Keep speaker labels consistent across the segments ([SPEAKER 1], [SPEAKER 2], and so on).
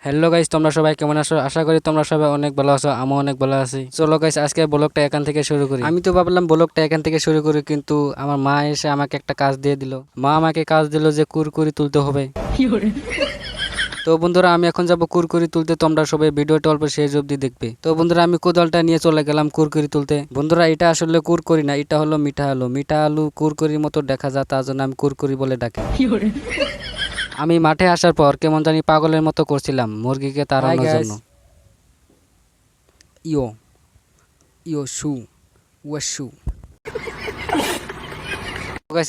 [SPEAKER 1] Hello guys, তোমরা সবাই কেমন আছো? আশা করি তোমরা সবাই অনেক ভালো আছো, আমিও অনেক ভালো আছি। চলো গাইস, আজকে ব্লগটা এখান থেকে শুরু করি। আমি তো ভাবলাম ব্লগটা এখান থেকে শুরু করি, কিন্তু আমার মা এসে আমাকে একটা কাজ দিয়ে দিল। মা আমাকে কাজ দিল যে কুরকুরি তুলতে হবে। তো বন্ধুরা, আমি এখন যাব কুরকুরি তুলতে। তোমরা সবাই ভিডিওটা অল্প শেষ অবধি দেখবে। তো বন্ধুরা, আমি কোদালটা নিয়ে চলে গেলাম কুরকুরি তুলতে। বন্ধুরা, এটা আসলে কুরকুরি না, এটা হলো মিঠা আলু। মিঠা আলু কুরকুরির মতো দেখা যায়, তার জন্য আমি কুরকুরি বলে ডাকি। আমি মাঠে আসার পর কেমন জানি পাগলের মতো করছিলাম মুরগিকে তাড়ানোর জন্য। ইয়ো ইয়ো শু ওয়াশু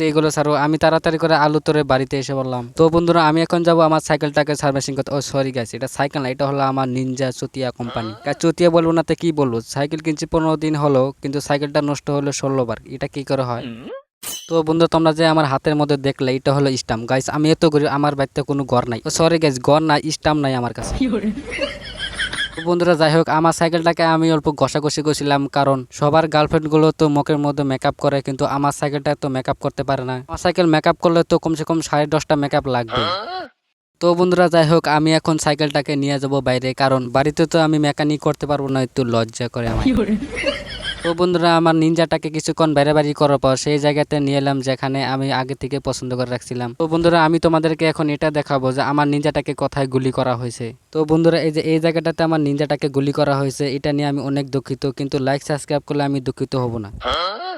[SPEAKER 1] এইগুলো ছাড়ো, আমি তাড়াতাড়ি করে আলু তোরে বাড়িতে এসে বললাম। তো বন্ধুরা, আমি এখন যাব আমার সাইকেলটাকে সার্ভিসিং করতে। ও সরি গাইস, এটা সাইকেল না, এটা হলো আমার নিনজা চুতিয়া কোম্পানি। চুতিয়া বলবো না তো কি বলবো, সাইকেল কিনছি 15 দিন হলো, কিন্তু সাইকেলটা নষ্ট হলো 16 বার। এটা কি করে হয়? তো বন্ধু, তোমরা যে আমার হাতের মধ্যে দেখলে, এটা হলো স্টাম্প গাইস। আমি এত গরিব, আমার বাড়িতে কোনো ঘর নাই। সরি গাইস, ঘর নাই, স্টাম্প নাই আমার কাছে। তো বন্ধুরা, যাই হোক, আমার সাইকেলটাকে আমি অল্প ঘষাঘষি করছিলাম, কারণ সবার গার্লফ্রেন্ড গুলো তো মুখের মধ্যে মেকআপ করে, কিন্তু আমার সাইকেলটা তো মেকআপ করতে পারে না। আমার সাইকেল মেকআপ করলে তো কমসে কম 10:30টা মেকআপ লাগবে। তো বন্ধুরা, যাই হোক, আমি এখন সাইকেলটাকে নিয়ে যাব বাইরে, কারণ বাড়িতে তো আমি মেকানিক করতে পারবো না, একটু লজ্জা করে আমার। তো বন্ধুরা, আমার নিনজাটাকে কিছুক্ষণ বাইরে করার পর সেই জায়গাতে নিয়ে এলাম যেখানে আমি আগে থেকে পছন্দ করে রাখছিলাম। তো বন্ধুরা, আমি তোমাদেরকে এখন এটা দেখাবো যে আমার নিনজাটাকে কোথায় গুলি করা হয়েছে। তো বন্ধুরা, এই যে এই জায়গাটাতে আমার নিনজাটাকে গুলি করা হয়েছে, এটা নিয়ে আমি অনেক দুঃখিত, কিন্তু লাইক সাবস্ক্রাইব করলে আমি দুঃখিত হব না।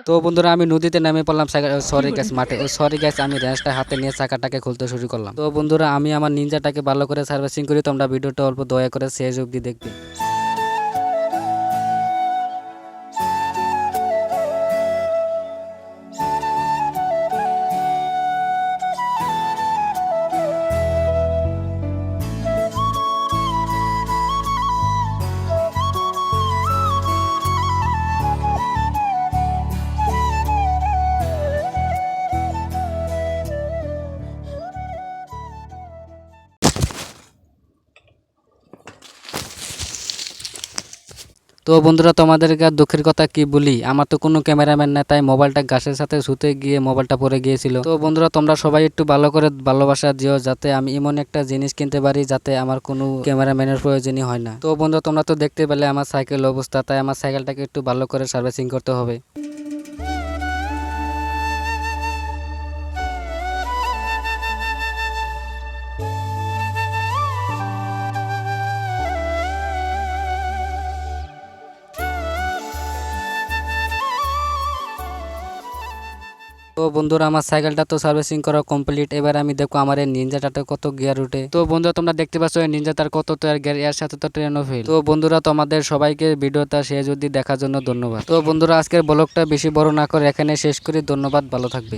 [SPEAKER 1] তো বন্ধুরা, আমি নদীতে নেমে পড়লাম। সরি গ্যাস মাঠে, ও সরি গ্যাস, আমি রেঞ্জটা হাতে নিয়ে চাকাটাকে খুলতে শুরু করলাম। তো বন্ধুরা, আমি আমার নিনজাটাকে ভালো করে সার্ভিসিং করি। তোমরা ভিডিওটা অল্প দয়া করে শেষ অবধি দেখবে। তো বন্ধুরা, তোমাদেরকে আর দুঃখের কথা কি বলি, আমার তো কোনো ক্যামেরাম্যান না, তাই মোবাইলটা গাছের সাথে শুতে গিয়ে মোবাইলটা পড়ে গিয়েছিল। তো বন্ধুরা, তোমরা সবাই একটু ভালো করে ভালোবাসা দিও, যাতে আমি এমন একটা জিনিস কিনতে পারি যাতে আমার কোনো ক্যামেরাম্যানের প্রয়োজনই হয় না। তো বন্ধুরা, তোমরা তো দেখতে পেলে আমার সাইকেল অবস্থা, তাই আমার সাইকেলটাকে একটু ভালো করে সার্ভিসিং করতে হবে। তো বন্ধুরা, আমার সাইকেলটা তো সার্ভিসিং করা কমপ্লিট। এবার আমি দেখো আমার এই নিনজাটাতে কত গিয়ার উঠে। তো বন্ধুরা, তোমরা দেখতে পাচ্ছ এই নিনজাটার কত তো গিয়ার, এর সাথে তো ট্রেনও ফেল। তো বন্ধুরা, তোমাদের সবাইকে ভিডিওটা শেষ অবধি দেখার জন্য ধন্যবাদ। তো বন্ধুরা, আজকের ব্লগটা বেশি বড় না করে এখানে শেষ করি। ধন্যবাদ, ভালো থাকবে।